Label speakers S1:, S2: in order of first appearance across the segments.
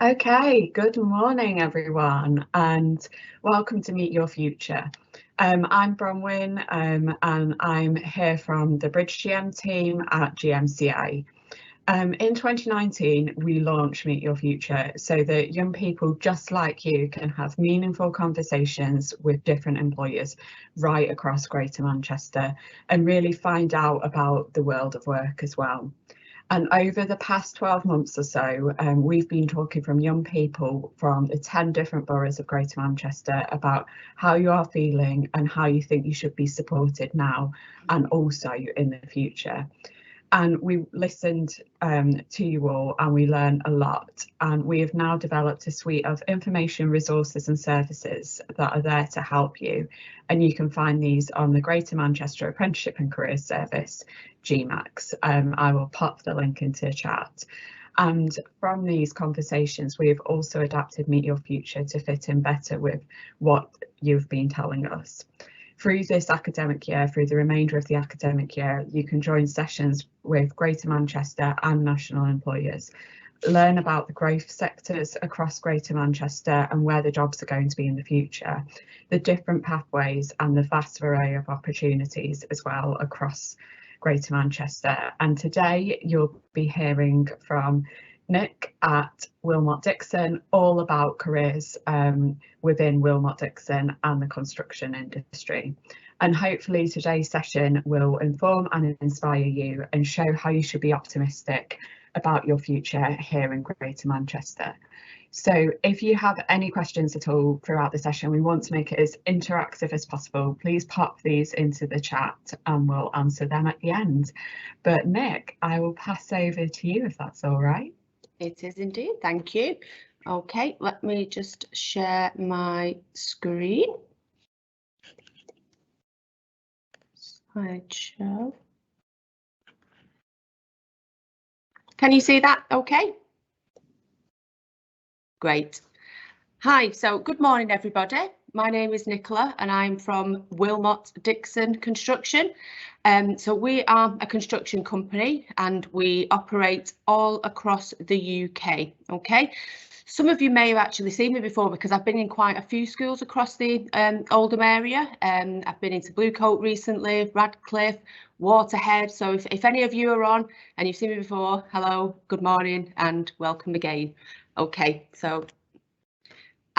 S1: Okay, good morning everyone and welcome to Meet Your Future. I'm Bronwyn and I'm here from the Bridge GM team at GMCA. In 2019 we launched Meet Your Future so that young people just like you can have meaningful conversations with different employers right across Greater Manchester and really find out about the world of work as well. And over the past 12 months or so, we've been talking from young people from the 10 different boroughs of Greater Manchester about how you are feeling and how you think you should be supported now and also in the future. And we listened to you all and we learned a lot, and we have now developed a suite of information, resources and services that are there to help you, and you can find these on the Greater Manchester Apprenticeship and Careers Service, GMAX. I will pop the link into the chat. And from these conversations, we have also adapted Meet Your Future to fit in better with what you've been telling us. Through this academic year, through the remainder of the academic year, you can join sessions with Greater Manchester and national employers, learn about the growth sectors across Greater Manchester and where the jobs are going to be in the future, the different pathways and the vast array of opportunities as well across Greater Manchester. And today you'll be hearing from Nick at Wilmott Dixon all about careers within Wilmott Dixon and the construction industry. And hopefully today's session will inform and inspire you and show how you should be optimistic about your future here in Greater Manchester. So if you have any questions at all throughout the session, we want to make it as interactive as possible. Please pop these into the chat and we'll answer them at the end. But Nick, I will pass over to you if that's all right.
S2: It is indeed, thank you. Okay, let me just share my screen. Slideshow. Can you see that okay? Great. Hi, so good morning everybody. My name is Nicola and I'm from Wilmott Dixon Construction. So we are a construction company and we operate all across the UK. Okay, some of you may have actually seen me before because I've been in quite a few schools across the Oldham area. I've been into Bluecoat recently, Radcliffe, Waterhead. So if any of you are on and you've seen me before, hello, good morning and welcome again. Okay, so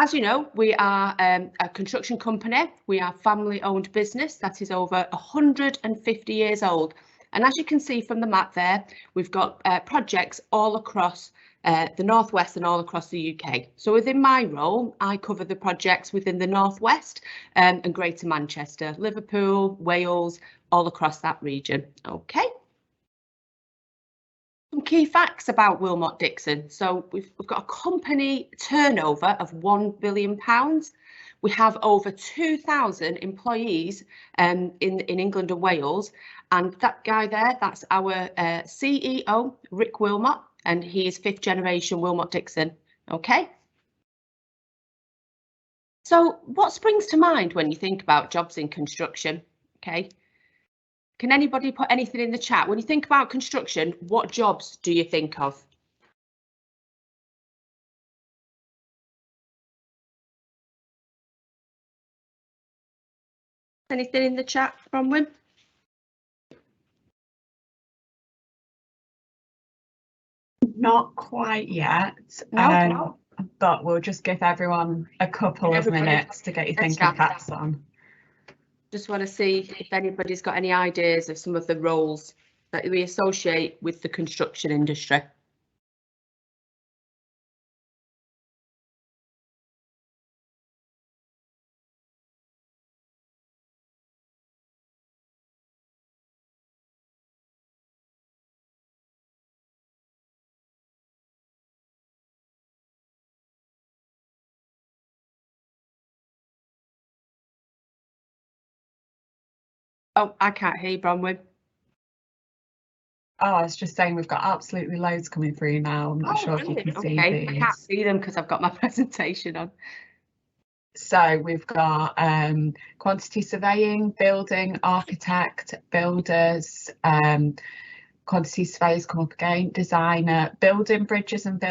S2: as you know, we are a construction company. We are a family-owned business that is over 150 years old. And as you can see from the map there, we've got projects all across the Northwest and all across the UK. So within my role, I cover the projects within the Northwest and Greater Manchester, Liverpool, Wales, all across that region. Okay. Some key facts about Wilmott Dixon. So we've got a company turnover of £1 billion. We have over 2,000 employees in England and Wales. And that guy there, that's our CEO, Rick Wilmott, and he is 5th generation Wilmott Dixon. Okay. So what springs to mind when you think about jobs in construction? Okay. Can anybody put anything in the chat? When you think about construction, what jobs do you think of? Anything in the chat, Bronwyn?
S1: Not quite yet,
S2: No.
S1: But we'll just give everyone a couple of minutes to get your thinking caps on.
S2: Just want to see if anybody's got any ideas of some of the roles that we associate with the construction industry. Oh, I can't hear you, Bronwyn.
S1: Oh, I was just saying we've got absolutely loads coming through now. I'm not sure if you can see these.
S2: I can't see them because I've got my presentation on.
S1: So we've got quantity surveying, building, architect, builders, quantity surveyors come up again, designer, building bridges and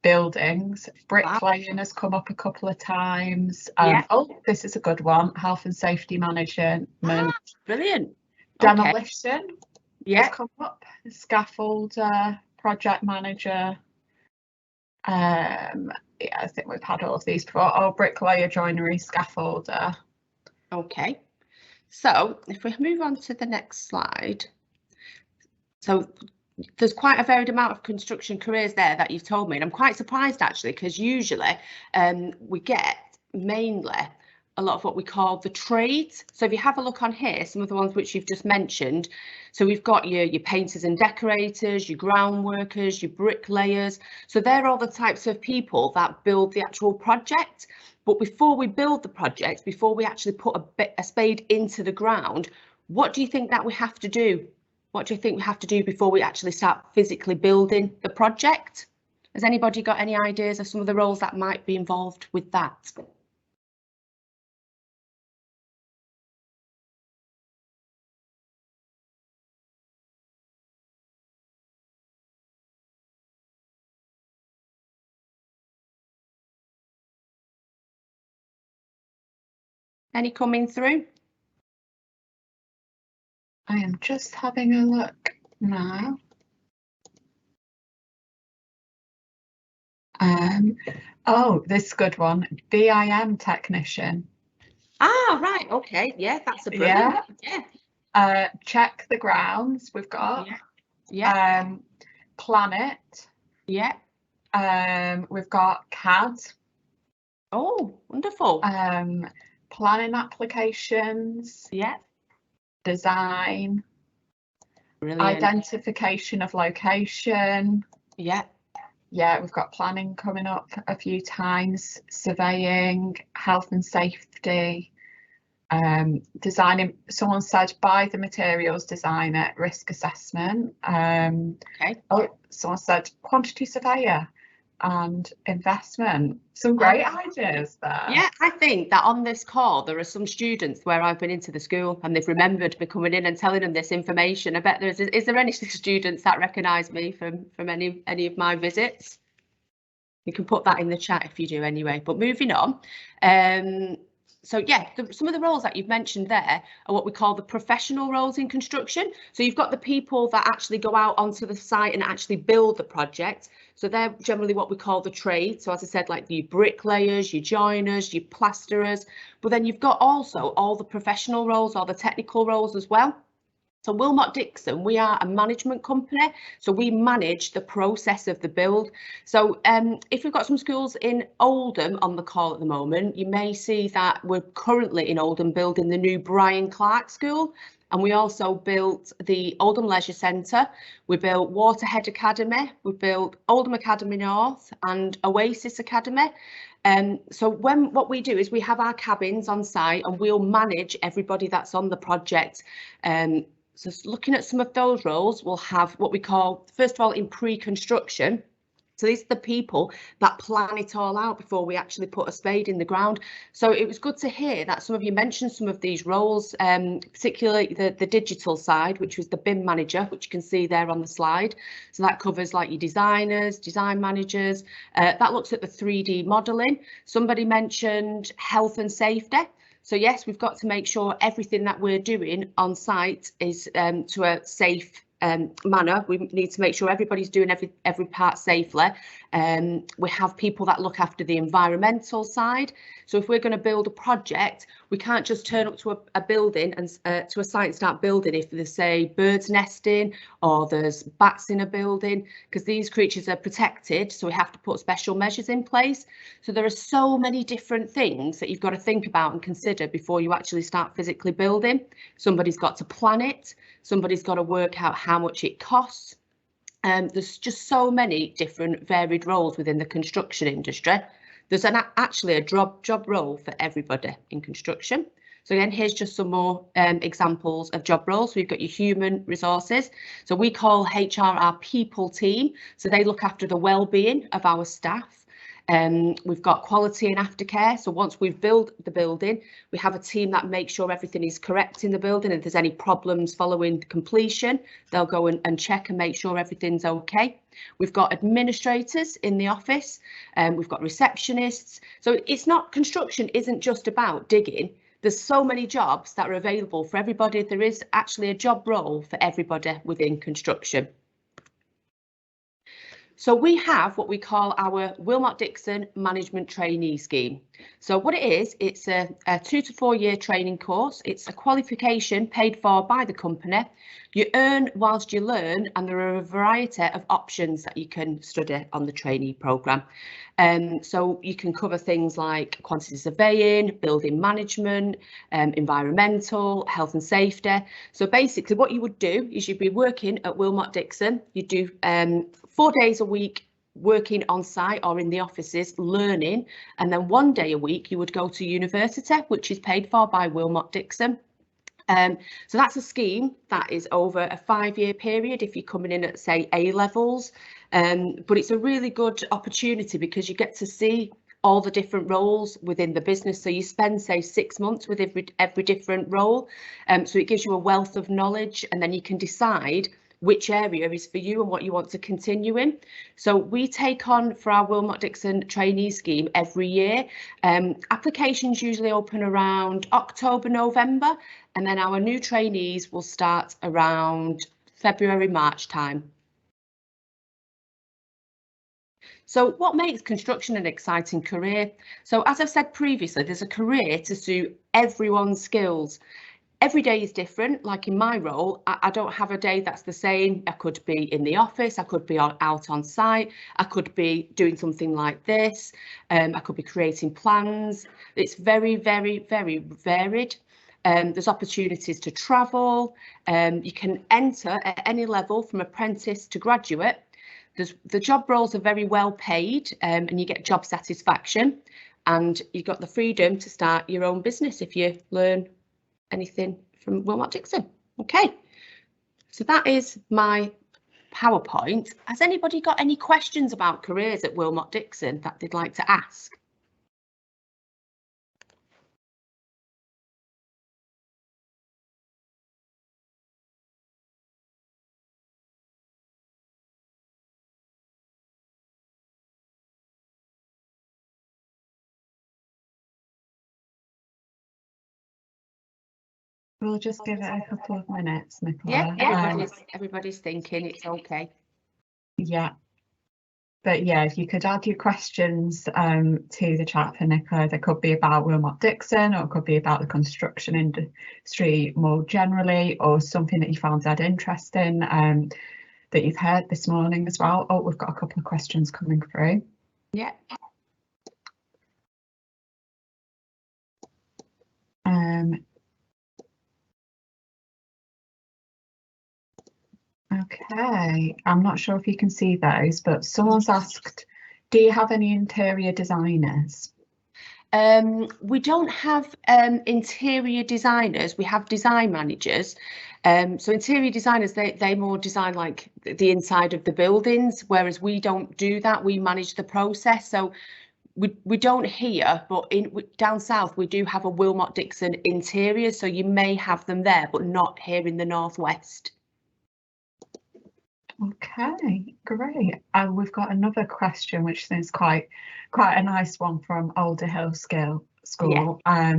S1: buildings. Bricklaying has come up a couple of times.
S2: Yeah.
S1: Oh, this is a good one. Health and safety management.
S2: Brilliant.
S1: Demolition
S2: Yeah.
S1: has come up. Scaffolder, project manager. Yeah, I think we've had all of these before. Oh, bricklayer, joinery, scaffolder.
S2: Okay. So if we move on to the next slide. So there's quite a varied amount of construction careers there that you've told me, and I'm quite surprised actually, because usually we get mainly a lot of what we call the trades. So if you have a look on here, some of the ones which you've just mentioned, so we've got your painters and decorators, your ground workers, your bricklayers. So they're all the types of people that build the actual project. But before we build the project, before we actually put a spade into the ground, what do you think that we have to do? What do you think we have to do before we actually start physically building the project? Has anybody got any ideas of some of the roles that might be involved with that? Any coming through?
S1: I am just having a look now. Oh, this good one. BIM technician.
S2: Ah, right. Okay. Yeah, that's a brilliant.
S1: Yeah. Check the grounds we've got.
S2: Yeah.
S1: Planet.
S2: Yeah.
S1: We've got CAD.
S2: Oh, wonderful.
S1: Planning applications.
S2: Yeah.
S1: Design.
S2: Brilliant.
S1: Identification of location.
S2: Yeah.
S1: Yeah, we've got planning coming up a few times, surveying, health and safety, designing. Someone said buy the materials, design it, risk assessment.
S2: Okay.
S1: Oh, someone said quantity surveyor and investment. Some great ideas there.
S2: Yeah, I think that on this call there are some students where I've been into the school and they've remembered me coming in and telling them this information. I bet is there any students that recognise me from any of my visits? You can put that in the chat if you do anyway. But moving on. So yeah, some of the roles that you've mentioned there are what we call the professional roles in construction. So you've got the people that actually go out onto the site and actually build the project. So they're generally what we call the trade. So as I said, like your bricklayers, your joiners, your plasterers. But then you've got also all the professional roles or the technical roles as well. So Wilmott Dixon, we are a management company, so we manage the process of the build. So if we've got some schools in Oldham on the call at the moment, you may see that we're currently in Oldham building the new Brian Clark School. And we also built the Oldham Leisure Centre, we built Waterhead Academy, we built Oldham Academy North and Oasis Academy. So what we do is we have our cabins on site and we'll manage everybody that's on the project. So looking at some of those roles, we'll have what we call, first of all, in pre-construction. So these are the people that plan it all out before we actually put a spade in the ground. So it was good to hear that some of you mentioned some of these roles, particularly the digital side, which was the BIM manager, which you can see there on the slide. So that covers like your designers, design managers. That looks at the 3D modelling. Somebody mentioned health and safety. So yes, we've got to make sure everything that we're doing on site is to a safe manner. We need to make sure everybody's doing every part safely. We have people that look after the environmental side. So if we're going to build a project, we can't just turn up to a building and to a site and start building if there's, say, birds nesting or there's bats in a building, because these creatures are protected. So we have to put special measures in place. So there are so many different things that you've got to think about and consider before you actually start physically building. Somebody's got to plan it. Somebody's got to work out how much it costs. There's just so many different varied roles within the construction industry. There's actually a job role for everybody in construction. So again, here's just some more examples of job roles. So we've got your human resources. So we call HR our people team. So they look after the well-being of our staff. We've got quality and aftercare. So once we've built the building, we have a team that makes sure everything is correct in the building. If there's any problems following completion, they'll go and check and make sure everything's okay. We've got administrators in the office, we've got receptionists. So it's not, construction isn't just about digging. There's so many jobs that are available for everybody. There is actually a job role for everybody within construction. So we have what we call our Wilmott Dixon Management Trainee Scheme. So what it is, it's a 2 to 4 year training course. It's a qualification paid for by the company. You earn whilst you learn, and there are a variety of options that you can study on the trainee programme. So you can cover things like quantity surveying, building management, environmental, health and safety. So basically what you would do is you'd be working at Wilmott Dixon. You do 4 days a week working on site or in the offices learning, and then 1 day a week you would go to university, which is paid for by Wilmott Dixon. So that's a scheme that is over a 5-year period if you're coming in at, say, A levels, but it's a really good opportunity because you get to see all the different roles within the business. So you spend, say, 6 months with every different role, so it gives you a wealth of knowledge, and then you can decide which area is for you and what you want to continue in. So we take on for our Wilmott Dixon trainee scheme every year. Applications usually open around October, November, and then our new trainees will start around February, March time. So what makes construction an exciting career? So as I've said previously, there's a career to suit everyone's skills. Every day is different. Like in my role, I don't have a day that's the same. I could be in the office, I could be out on site, I could be doing something like this, I could be creating plans. It's very, very, very varied. There's opportunities to travel. You can enter at any level from apprentice to graduate. The job roles are very well paid, and you get job satisfaction, and you've got the freedom to start your own business if you learn anything from Wilmott Dixon. Okay, so that is my PowerPoint. Has anybody got any questions about careers at Wilmott Dixon that they'd like to ask?
S1: We'll just give it a couple of minutes, Nicola.
S2: Yeah, everybody's thinking, it's okay.
S1: Yeah. But yeah, if you could add your questions to the chat for Nicola, they could be about Wilmott Dixon, or it could be about the construction industry more generally, or something that you found that interesting that you've heard this morning as well. Oh, we've got a couple of questions coming through.
S2: Yeah.
S1: Okay, I'm not sure if you can see those, but someone's asked, do you have any interior designers?
S2: We don't have interior designers, we have design managers. So interior designers, they more design like the inside of the buildings, whereas we don't do that, we manage the process. So we don't here, but down south we do have a Wilmott Dixon interior, so you may have them there, but not here in the northwest.
S1: Okay, great. We've got another question, which is quite a nice one from Alder Hill School. Yeah.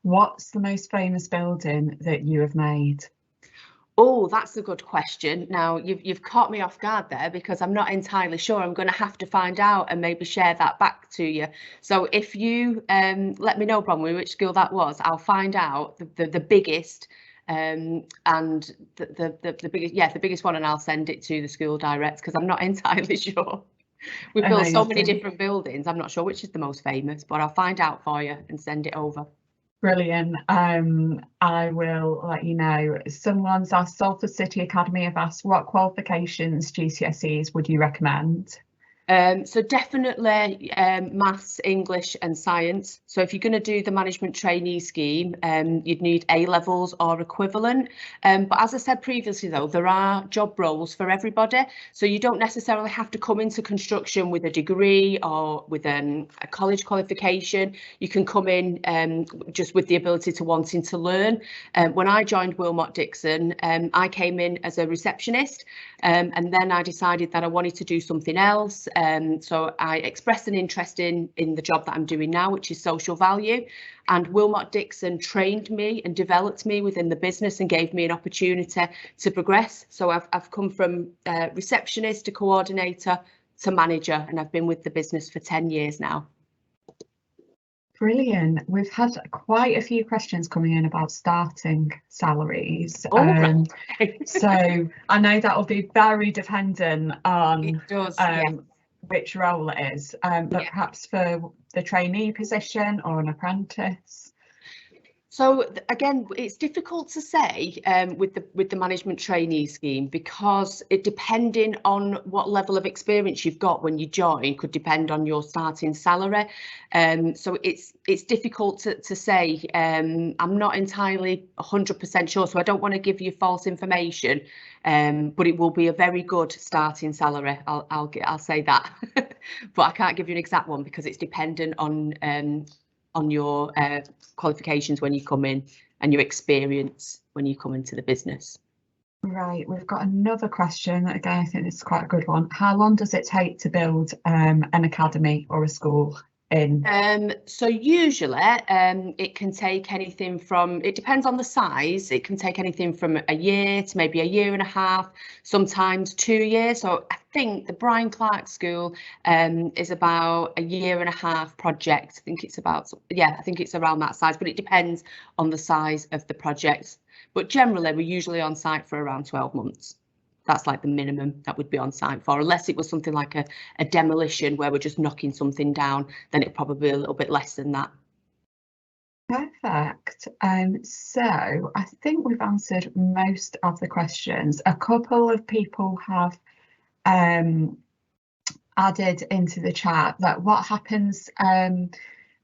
S1: What's the most famous building that you have made?
S2: Oh, that's a good question. Now you've caught me off guard there, because I'm not entirely sure. I'm going to have to find out and maybe share that back to you. So if you let me know, Bronwyn, which school that was, I'll find out the biggest. And the biggest, yeah, the biggest one, and I'll send it to the school direct, because I'm not entirely sure. We've built so many different buildings, I'm not sure which is the most famous, but I'll find out for you and send it over.
S1: Brilliant. I will let you know. Someone's asked, Salford City Academy have asked, what qualifications GCSEs would you recommend?
S2: So definitely maths, English and science. So if you're going to do the management trainee scheme, you'd need A levels or equivalent. But as I said previously, though, there are job roles for everybody. So you don't necessarily have to come into construction with a degree or with a college qualification. You can come in just with the ability to wanting to learn. When I joined Wilmott Dixon, I came in as a receptionist, and then I decided that I wanted to do something else. So I expressed an interest in the job that I'm doing now, which is social value, and Wilmott Dixon trained me and developed me within the business and gave me an opportunity to progress. So I've come from receptionist to coordinator to manager, and I've been with the business for 10 years now.
S1: Brilliant. We've had quite a few questions coming in about starting salaries.
S2: Right.
S1: So I know that will be very dependent on
S2: It does, yeah.
S1: which role it is, but perhaps for the trainee position or an apprentice.
S2: So again, it's difficult to say with the management trainee scheme, because it, depending on what level of experience you've got when you join, could depend on your starting salary. So it's difficult to say. I'm not entirely 100% sure, so I don't want to give you false information. But it will be a very good starting salary. I'll say that, but I can't give you an exact one because it's dependent on your qualifications when you come in and your experience when you come into the business.
S1: Right, we've got another question. Again, I think this is quite a good one. How long does it take to build an academy or a school in?
S2: So usually it can take anything from, it depends on the size, it can take anything from a year to maybe a year and a half, sometimes 2 years. So I think the Brian Clark School is about a year and a half project. I think it's about, I think it's around that size, but it depends on the size of the project. But generally, we're usually on site for around 12 months. That's like the minimum that would be on site for, unless it was something like a demolition where we're just knocking something down, then it'd probably be a little bit less than that.
S1: Perfect. So I think we've answered most of the questions. A couple of people have added into the chat that what happens,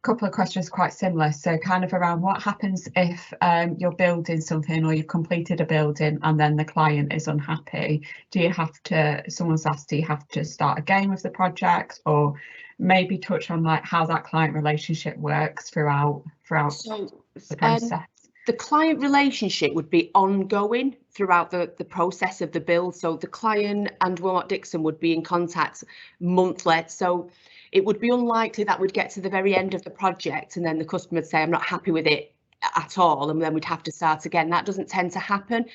S1: couple of questions quite similar, so kind of around what happens if you're building something or you've completed a building and then the client is unhappy. Do you have to, someone's asked, do you have to start again with the project, or maybe touch on like how that client relationship works throughout
S2: So,
S1: the process?
S2: The client relationship would be ongoing throughout the process of the build. So the client and Wilmott Dixon would be in contact monthly. So it would be unlikely that we'd get to the very end of the project and then the customer would say, I'm not happy with it at all, and then we'd have to start again. That doesn't tend to happen.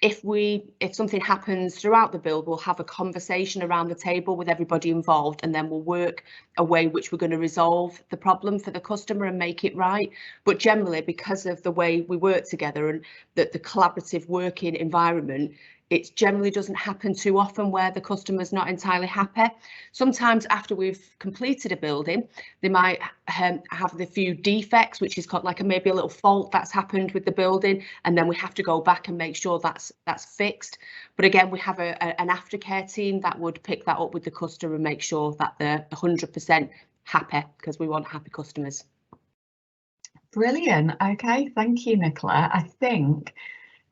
S2: If something happens throughout the build, we'll have a conversation around the table with everybody involved, and then we'll work a way which we're going to resolve the problem for the customer and make it right. But generally, because of the way we work together and the collaborative working environment, it generally doesn't happen too often where the customer's not entirely happy. Sometimes after we've completed a building, they might have the few defects, which is called like maybe a little fault that's happened with the building, and then we have to go back and make sure that's fixed. But again, we have an aftercare team that would pick that up with the customer and make sure that they're 100% happy, because we want happy customers.
S1: Brilliant. Okay, thank you, Nicola. I think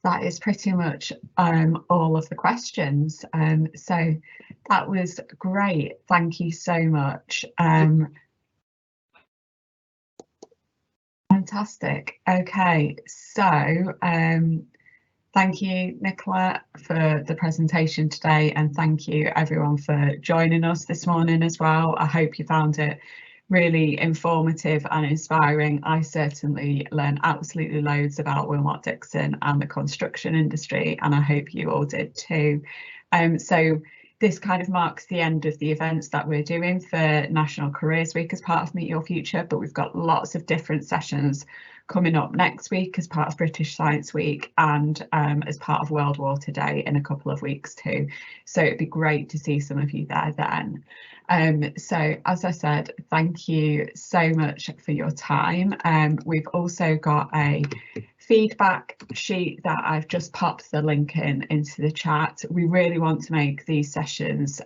S1: that is pretty much all of the questions. So that was great. Thank you so much. Fantastic. Okay, so thank you, Nicola, for the presentation today, and thank you everyone for joining us this morning as well. I hope you found it really informative and inspiring. I certainly learned absolutely loads about Wilmott Dixon and the construction industry, and I hope you all did too. So this kind of marks the end of the events that we're doing for National Careers Week as part of Meet Your Future, but we've got lots of different sessions coming up next week as part of British Science Week and as part of World Water Day in a couple of weeks too. So it'd be great to see some of you there then. So as I said, thank you so much for your time. We've also got a feedback sheet that I've just popped the link into the chat. We really want to make these sessions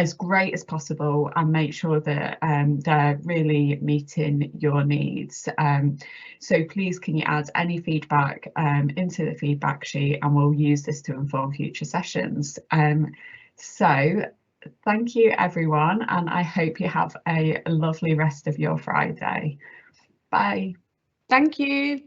S1: as great as possible and make sure that they're really meeting your needs. So please can you add any feedback into the feedback sheet, and we'll use this to inform future sessions. So thank you everyone, and I hope you have a lovely rest of your Friday. Bye.
S2: Thank you.